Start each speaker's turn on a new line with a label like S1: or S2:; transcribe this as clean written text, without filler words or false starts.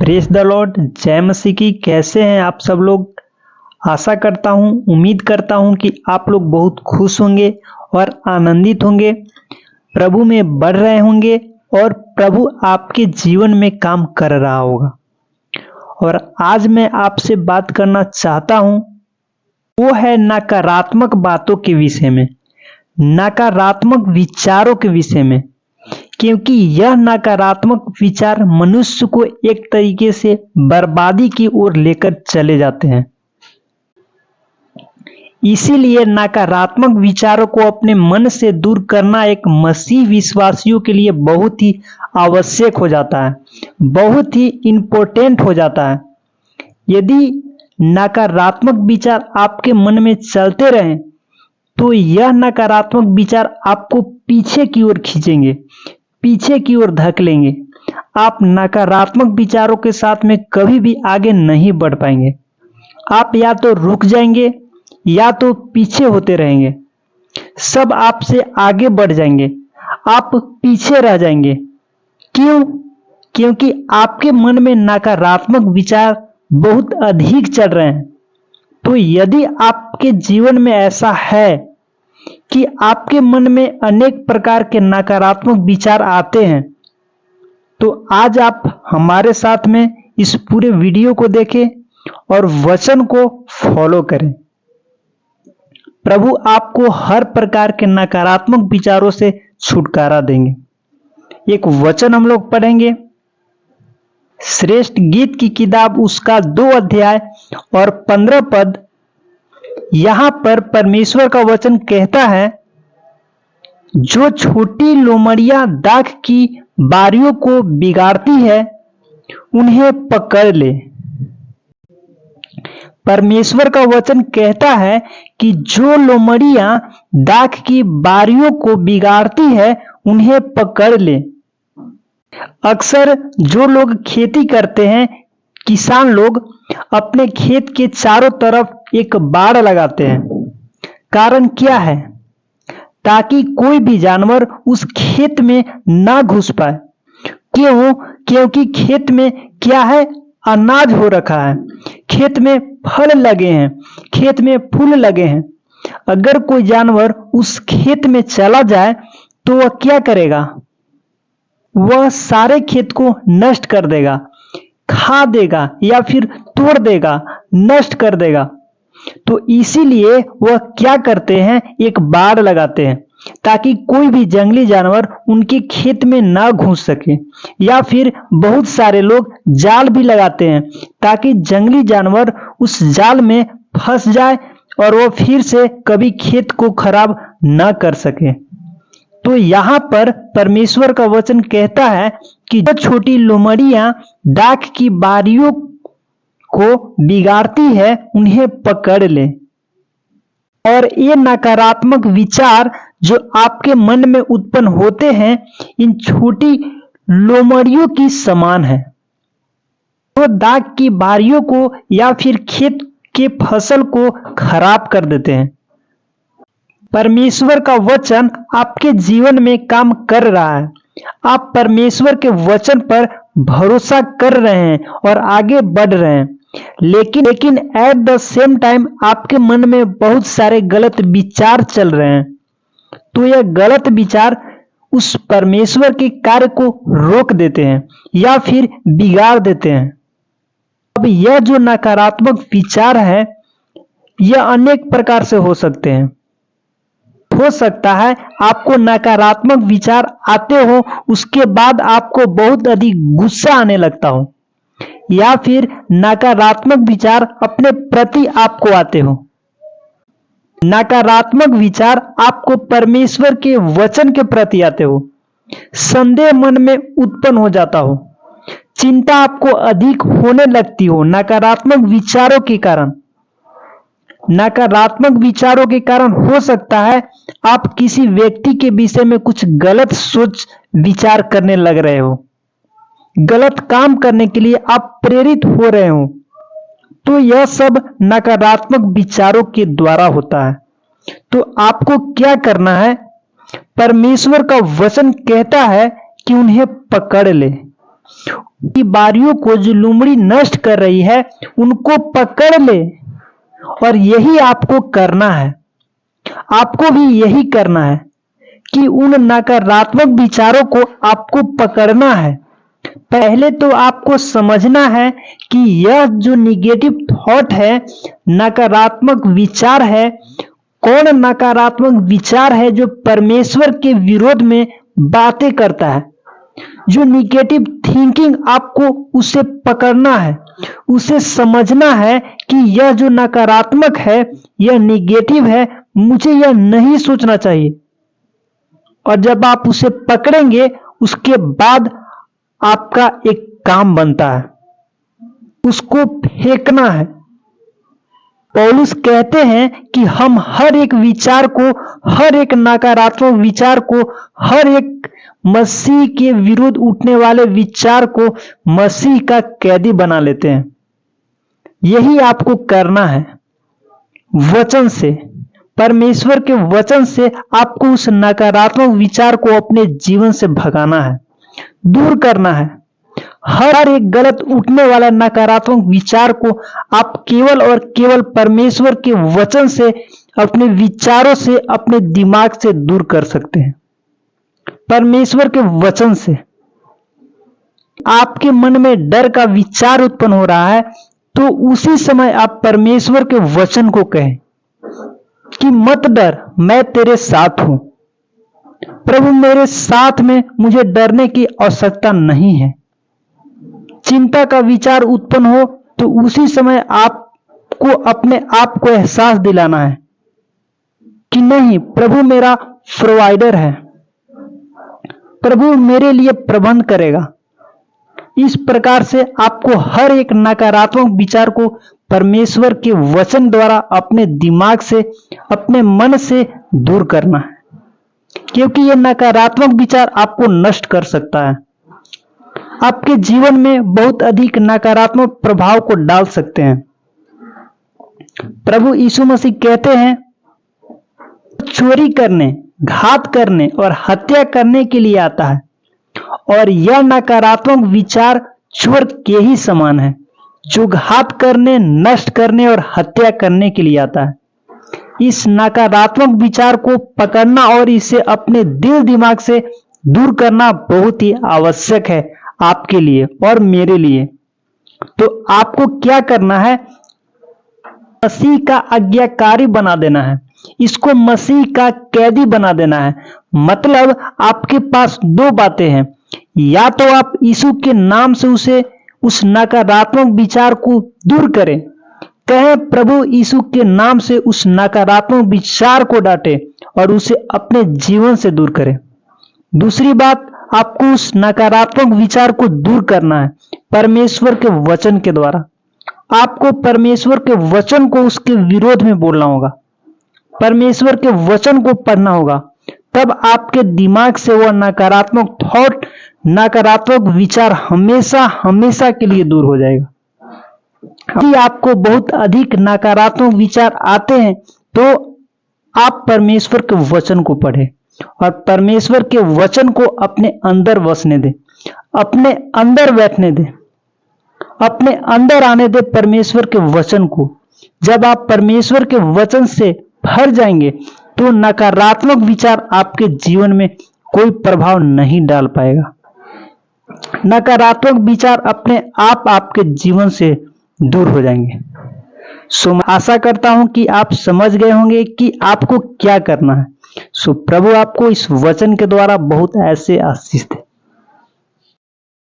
S1: Praise the Lord, जय मसीह की। कैसे हैं आप सब लोग? आशा करता हूं, उम्मीद करता हूं कि आप लोग बहुत खुश होंगे और आनंदित होंगे, प्रभु में बढ़ रहे होंगे और प्रभु आपके जीवन में काम कर रहा होगा। और आज मैं आपसे बात करना चाहता हूं, वो है नकारात्मक बातों के विषय में, नकारात्मक विचारों के विषय में, क्योंकि यह नकारात्मक विचार मनुष्य को एक तरीके से बर्बादी की ओर लेकर चले जाते हैं। इसीलिए नकारात्मक विचारों को अपने मन से दूर करना एक मसीह विश्वासियों के लिए बहुत ही आवश्यक हो जाता है, बहुत ही इम्पोर्टेंट हो जाता है। यदि नकारात्मक विचार आपके मन में चलते रहें तो यह नकारात्मक विचार आपको पीछे की ओर खींचेंगे, पीछे की ओर धकेलेंगे। आप नकारात्मक विचारों के साथ में कभी भी आगे नहीं बढ़ पाएंगे। आप या तो रुक जाएंगे या तो पीछे होते रहेंगे। सब आपसे आगे बढ़ जाएंगे, आप पीछे रह जाएंगे। क्यों? क्योंकि आपके मन में नकारात्मक विचार बहुत अधिक चल रहे हैं। तो यदि आपके जीवन में ऐसा है कि आपके मन में अनेक प्रकार के नकारात्मक विचार आते हैं, तो आज आप हमारे साथ में इस पूरे वीडियो को देखें और वचन को फॉलो करें। प्रभु आपको हर प्रकार के नकारात्मक विचारों से छुटकारा देंगे। एक वचन हम लोग पढ़ेंगे, श्रेष्ठ गीत की किताब उसका 2 अध्याय और 15 पद। यहां पर परमेश्वर का वचन कहता है, जो छोटी लोमड़ियां दाख की बारियों को बिगाड़ती है उन्हें पकड़ ले। परमेश्वर का वचन कहता है कि जो लोमड़ियां दाख की बारियों को बिगाड़ती है उन्हें पकड़ ले। अक्सर जो लोग खेती करते हैं, किसान लोग अपने खेत के चारों तरफ एक बाड़ लगाते हैं। कारण क्या है? ताकि कोई भी जानवर उस खेत में ना घुस पाए। क्यों? क्योंकि खेत में क्या है? अनाज हो रखा है, खेत में फल लगे हैं, खेत में फूल लगे हैं। अगर कोई जानवर उस खेत में चला जाए तो वह क्या करेगा? वह सारे खेत को नष्ट कर देगा, खा देगा या फिर तोड़ देगा, नष्ट कर देगा। तो इसीलिए वह क्या करते हैं? एक बाड़ लगाते हैं ताकि कोई भी जंगली जानवर उनके खेत में ना घुस सके। या फिर बहुत सारे लोग जाल भी लगाते हैं ताकि जंगली जानवर उस जाल में फंस जाए और वो फिर से कभी खेत को खराब ना कर सके। तो यहाँ पर परमेश्वर का वचन कहता है कि जो छोटी लोमड़ियां दाख की बारियों को बिगाड़ती है उन्हें पकड़ ले। और ये नकारात्मक विचार जो आपके मन में उत्पन्न होते हैं, इन छोटी लोमड़ियों की समान है, वो दाख की बारियों को या फिर खेत के फसल को खराब कर देते हैं। परमेश्वर का वचन आपके जीवन में काम कर रहा है। आप परमेश्वर के वचन पर भरोसा कर रहे हैं और आगे बढ़ रहे हैं, लेकिन एट द सेम टाइम आपके मन में बहुत सारे गलत विचार चल रहे हैं। तो यह गलत विचार उस परमेश्वर के कार्य को रोक देते हैं या फिर बिगाड़ देते हैं। अब यह जो नकारात्मक विचार है, यह अनेक प्रकार से हो सकते हैं। हो सकता है आपको नकारात्मक विचार आते हो, उसके बाद आपको बहुत अधिक गुस्सा आने लगता हो, या फिर नकारात्मक विचार अपने प्रति आपको आते हो। नकारात्मक विचार आपको परमेश्वर के वचन के प्रति आते हो। संदेह मन में उत्पन्न हो जाता हो, चिंता आपको अधिक होने लगती हो नकारात्मक विचारों के कारण। नकारात्मक विचारों के कारण हो सकता है आप किसी व्यक्ति के विषय में कुछ गलत सोच विचार करने लग रहे हो, गलत काम करने के लिए आप प्रेरित हो रहे हो। तो यह सब नकारात्मक विचारों के द्वारा होता है। तो आपको क्या करना है? परमेश्वर का वचन कहता है कि उन्हें पकड़ ले, की बारियों को जो लोमड़ी नष्ट कर रही है उनको पकड़ ले। और यही आपको करना है, आपको भी यही करना है कि उन नकारात्मक विचारों को आपको पकड़ना है। पहले तो आपको समझना है कि यह जो निगेटिव थॉट है, नकारात्मक विचार है, कौन नकारात्मक विचार है जो परमेश्वर के विरोध में बातें करता है। जो निगेटिव थिंकिंग, आपको उसे पकड़ना है, उसे समझना है कि यह जो नकारात्मक है, यह निगेटिव है, मुझे यह नहीं सोचना चाहिए। और जब आप उसे पकड़ेंगे उसके बाद आपका एक काम बनता है, उसको फेंकना है। पौलुस कहते हैं कि हम हर एक विचार को, हर एक नकारात्मक विचार को, हर एक मसीह के विरुद्ध उठने वाले विचार को मसीह का कैदी बना लेते हैं। यही आपको करना है। वचन से, परमेश्वर के वचन से आपको उस नकारात्मक विचार को अपने जीवन से भगाना है, दूर करना है। हर एक गलत उठने वाला नकारात्मक विचार को आप केवल और केवल परमेश्वर के वचन से, अपने विचारों से, अपने दिमाग से दूर कर सकते हैं। परमेश्वर के वचन से आपके मन में डर का विचार उत्पन्न हो रहा है, तो उसी समय आप परमेश्वर के वचन को कहें कि मत डर, मैं तेरे साथ हूं। प्रभु मेरे साथ में, मुझे डरने की आवश्यकता नहीं है। चिंता का विचार उत्पन्न हो तो उसी समय आपको अपने आप को एहसास दिलाना है कि नहीं, प्रभु मेरा प्रोवाइडर है, प्रभु मेरे लिए प्रबंध करेगा। इस प्रकार से आपको हर एक नकारात्मक विचार को परमेश्वर के वचन द्वारा अपने दिमाग से, अपने मन से दूर करना है, क्योंकि यह नकारात्मक विचार आपको नष्ट कर सकता है, आपके जीवन में बहुत अधिक नकारात्मक प्रभाव को डाल सकते हैं। प्रभु यीशु मसीह कहते हैं, चोरी करने, घात करने और हत्या करने के लिए आता है, और यह नकारात्मक विचार चोर के ही समान है, जो घात करने, नष्ट करने और हत्या करने के लिए आता है। इस नकारात्मक विचार को पकड़ना और इसे अपने दिल दिमाग से दूर करना बहुत ही आवश्यक है आपके लिए और मेरे लिए। तो आपको क्या करना है? मसीह का आज्ञाकारी बना देना है, इसको मसीह का कैदी बना देना है। मतलब आपके पास दो बातें हैं, या तो आप यीशु के नाम से उस नकारात्मक विचार को दूर करें, कहें प्रभु यीशु के नाम से उस नकारात्मक विचार को डांटे और उसे अपने जीवन से दूर करें। दूसरी बात, आपको उस नकारात्मक विचार को दूर करना है परमेश्वर के वचन के द्वारा। आपको परमेश्वर के वचन को उसके विरोध में बोलना होगा, परमेश्वर के वचन को पढ़ना होगा, तब आपके दिमाग से वह नकारात्मक थॉट, नकारात्मक विचार हमेशा हमेशा के लिए दूर हो जाएगा। यदि आपको बहुत अधिक नकारात्मक विचार आते हैं तो आप परमेश्वर के वचन को पढ़ें और परमेश्वर के वचन को अपने अंदर बसने दें, अपने अंदर बैठने दें, अपने अंदर आने दें परमेश्वर के वचन को। जब आप परमेश्वर के वचन से भर जाएंगे तो नकारात्मक विचार आपके जीवन में कोई प्रभाव नहीं डाल पाएगा। नकारात्मक विचार अपने आप आपके जीवन से दूर हो जाएंगे। सो मैं आशा करता हूं कि आप समझ गए होंगे कि आपको क्या करना है। सो प्रभु आपको इस वचन के द्वारा बहुत ऐसे आशीष दे।